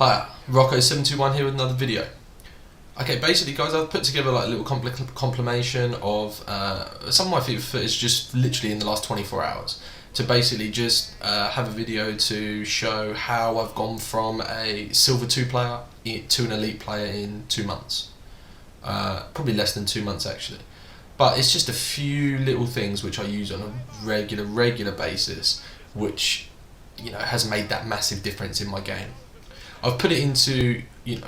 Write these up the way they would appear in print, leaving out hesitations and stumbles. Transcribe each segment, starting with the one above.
Hi, Rocco721 here with another video. Okay, basically guys, I've put together like a little compilation of some of my FIFA footage just literally in the last 24 hours to basically just have a video to show how I've gone from a Silver 2 player to an Elite player in 2 months. Probably less than 2 months actually. But it's just a few little things which I use on a regular basis, which has made that massive difference in my game. I've put it into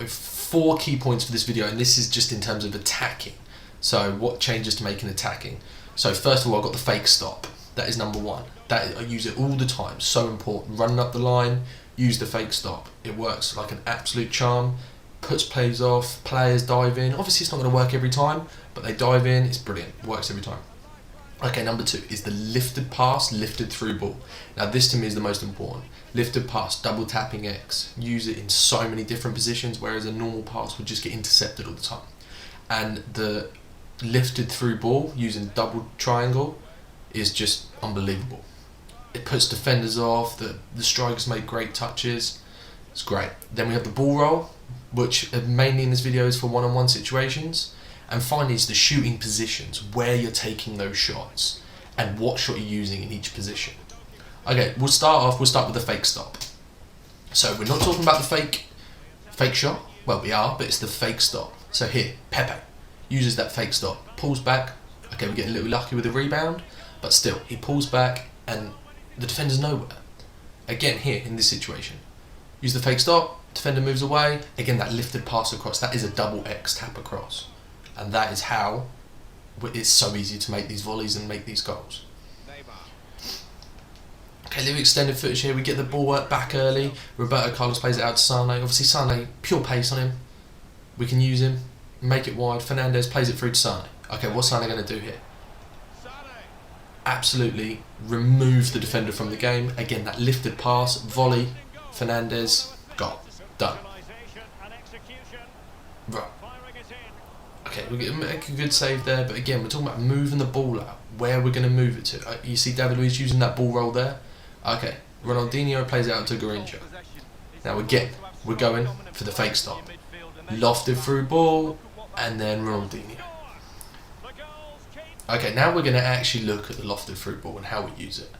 4 key points for this video, and this is just in terms of attacking. So what changes to make in attacking? So first of all, I've got the fake stop. That is number 1. That I use it all the time. So important. Running up the line, use the fake stop. It works like an absolute charm. Puts players off. Players dive in. Obviously, it's not going to work every time, but they dive in. It's brilliant. It works every time. Okay, number 2 is the lifted pass, lifted through ball. Now this to me is the most important. Lifted pass, double tapping X. Use it in so many different positions, whereas a normal pass would just get intercepted all the time. And the lifted through ball using double triangle is just unbelievable. It puts defenders off, the strikers make great touches. It's great. Then we have the ball roll, which mainly in this video is for one-on-one situations. And finally, it's the shooting positions, where you're taking those shots and what shot you're using in each position. Okay, we'll start with the fake stop. So we're not talking about the fake shot. Well, we are, but it's the fake stop. So here, Pepe uses that fake stop, pulls back. Okay, we get a little lucky with the rebound, but still, he pulls back and the defender's nowhere. Again, here in this situation, use the fake stop, defender moves away. Again, that lifted pass across, that is a double X tap across. And that is how it's so easy to make these volleys and make these goals. Okay, little extended footage here. We get the ball work back early. Roberto Carlos plays it out to Sane. Obviously Sane, pure pace on him. We can use him, make it wide. Fernandez plays it through to Sane. Okay, what's Sane going to do here? Absolutely remove the defender from the game. Again, that lifted pass, volley, Fernandez, goal, done. Right. Okay, we're going to make a good save there, but again, we're talking about moving the ball out, where we're going to move it to. You see David Luiz using that ball roll there? Okay, Ronaldinho plays it out to Garrincha. Now again, we're going for the fake stop. Lofted through ball, and then Ronaldinho. Okay, now we're going to actually look at the lofted through ball and how we use it.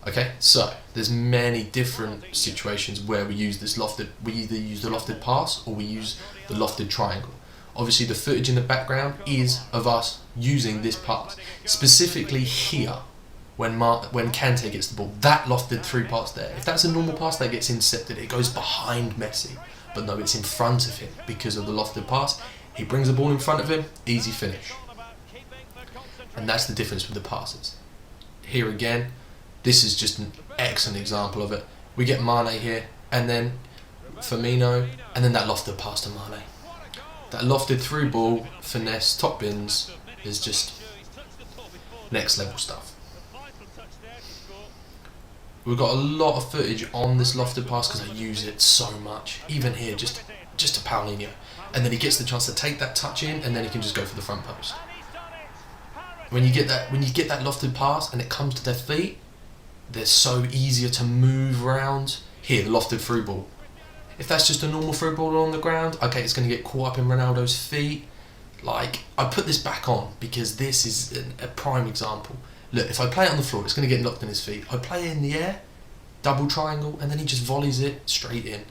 Okay, so there's many different situations where we use this lofted. We either use the lofted pass or we use the lofted triangle. Obviously the footage in the background is of us using this pass. Specifically here, when Kante gets the ball, that lofted through pass there. If that's a normal pass that gets intercepted, it goes behind Messi. But no, it's in front of him because of the lofted pass. He brings the ball in front of him, easy finish. And that's the difference with the passes. Here again, this is just an excellent example of it. We get Mane here, and then Firmino, and then that lofted pass to Mane. That lofted through ball, finesse, top bins is just next level stuff. We've got a lot of footage on this lofted pass because I use it so much. Even here, just to Paulinho. And then he gets the chance to take that touch in, and then he can just go for the front post. When you get that lofted pass and it comes to their feet, they're so easier to move around. Here, the lofted through ball. If that's just a normal through ball on the ground, okay, it's going to get caught up in Ronaldo's feet. Like, I put this back on because this is a prime example. Look, if I play it on the floor, it's going to get knocked in his feet. I play it in the air, double triangle, and then he just volleys it straight in.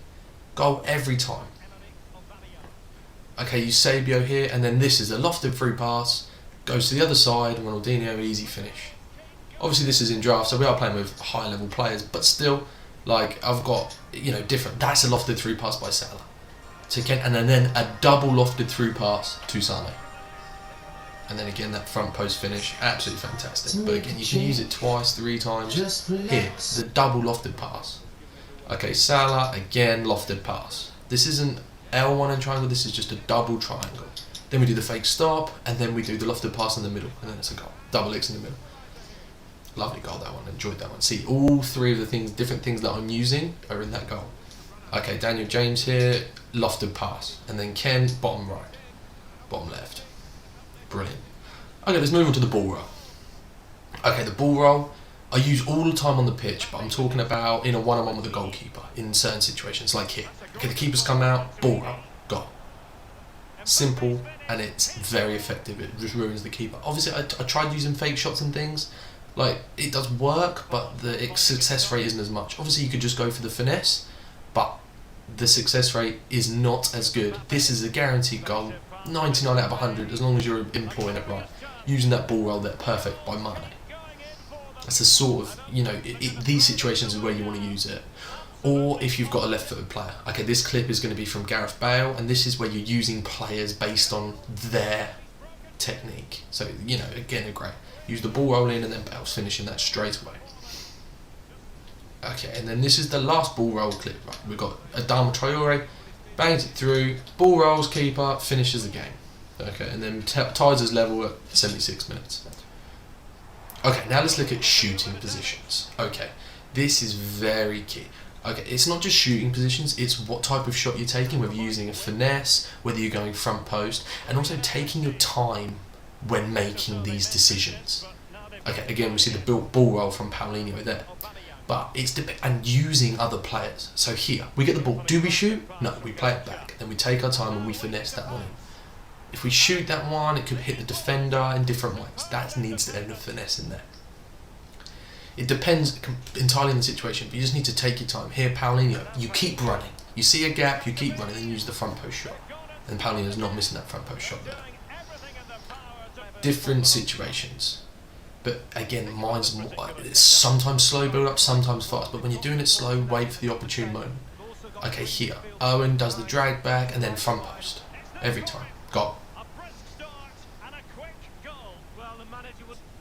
Goal every time. Okay, Eusebio here, and then this is a lofted through pass, goes to the other side, Ronaldinho, easy finish. Obviously this is in draft, so we are playing with high level players, but still, like, I've got, different. That's a lofted through pass by Salah to Ken, and then a double lofted through pass to Sane. And then again, that front post finish, absolutely fantastic. But again, you can use it twice, 3 times. Here, the double lofted pass. Okay, Salah, again, lofted pass. This isn't L1 and triangle, this is just a double triangle. Then we do the fake stop, and then we do the lofted pass in the middle, and then it's a goal. Double X in the middle. Lovely goal, that one. Enjoyed that one. See, all 3 of the different things that I'm using are in that goal. Okay, Daniel James here, lofted pass. And then Ken, bottom right, bottom left. Brilliant. Okay, let's move on to the ball roll. Okay, the ball roll, I use all the time on the pitch, but I'm talking about in a one-on-one with a goalkeeper in certain situations, like here. Okay, the keeper's come out, ball roll, goal. Simple, and it's very effective. It just ruins the keeper. Obviously, I tried using fake shots and things. Like, it does work, but the success rate isn't as much. Obviously, you could just go for the finesse, but the success rate is not as good. This is a guaranteed goal, 99 out of 100, as long as you're employing it right. Using that ball roll there, perfect by Mane. That's the sort of, these situations is where you want to use it. Or if you've got a left-footed player. Okay, this clip is going to be from Gareth Bale, and this is where you're using players based on their technique. So, again, great. Use the ball roll in, and then Bale's finishing that straight away. Okay, and then this is the last ball roll clip. Right, we've got Adama Traore, bangs it through, ball rolls, keeper, finishes the game. Okay, and then ties us level at 76 minutes. Okay, now let's look at shooting positions. Okay, this is very key. Okay, it's not just shooting positions, it's what type of shot you're taking, whether you're using a finesse, whether you're going front post, and also taking your time when making these decisions. Okay, again, we see the ball roll from Paulinho there. But it's and using other players. So here, we get the ball. Do we shoot? No, we play it back. Then we take our time and we finesse that one in. If we shoot that one, it could hit the defender in different ways. That needs to end with finesse in there. It depends entirely on the situation, but you just need to take your time. Here, Paulinho, you keep running. You see a gap, you keep running, then use the front post shot. And Paulinho's not missing that front post shot there. Different situations. But again, mine's more, it's sometimes slow build up, sometimes fast. But when you're doing it slow, wait for the opportune moment. Okay, here, Owen does the drag back and then front post. Every time. Goal.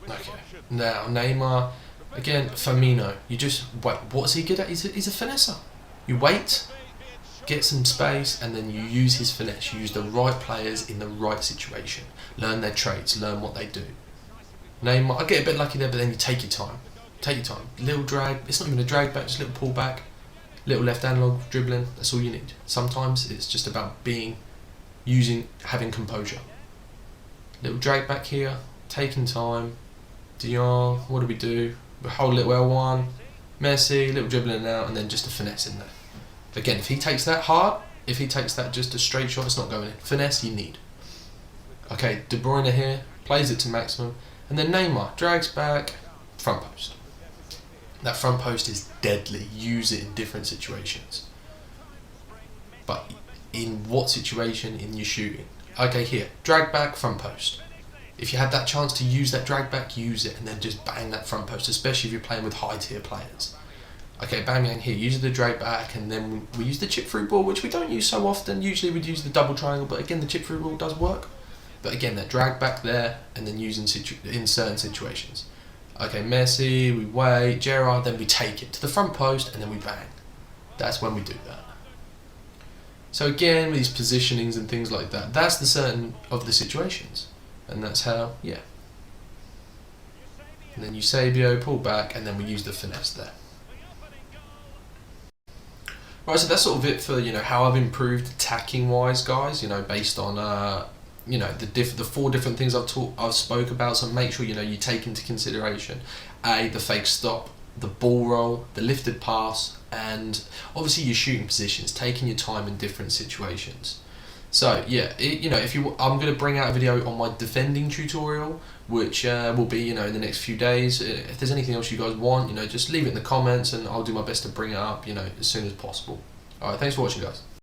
Okay, now Neymar, again, Firmino. You just wait. What's he good at? He's a finesser. You wait, get some space, and then you use his finesse. You use the right players in the right situation. Learn their traits, learn what they do. Neymar, I get a bit lucky there, but then you take your time. Take your time. Little drag, it's not even a drag back, just a little pull back. Little left analog dribbling, that's all you need. Sometimes it's just about having composure. Little drag back here, taking time. De Jong, what do we do? We hold little L1, Messi, little dribbling out, and then just a finesse in there. Again, if he takes that hard, if he takes that just a straight shot, it's not going in. Finesse you need. Okay, De Bruyne here, plays it to maximum. And then Neymar drags back, front post. That front post is deadly. Use it in different situations. But in what situation in your shooting? Okay, here, drag back, front post. If you had that chance to use that drag back, use it and then just bang that front post, especially if you're playing with high tier players. Okay, bang bang here, use the drag back, and then we use the chip through ball, which we don't use so often. Usually we'd use the double triangle, but again, the chip through ball does work. But again, that drag back there, and then using in certain situations. Okay, Messi, we wait, Gerrard, then we take it to the front post, and then we bang. That's when we do that. So again, with these positionings and things like that, that's the certain of the situations. And that's how, yeah. And then Eusebio, pull back, and then we use the finesse there. Right, so that's sort of it for, how I've improved attacking-wise, guys, based on... the 4 different things I've spoke about. So make sure you take into consideration the fake stop, the ball roll, the lifted pass, and obviously your shooting positions, taking your time in different situations. So yeah, I'm going to bring out a video on my defending tutorial, which will be in the next few days. If there's anything else you guys want, just leave it in the comments, and I'll do my best to bring it up as soon as possible. All right, thanks for watching, guys.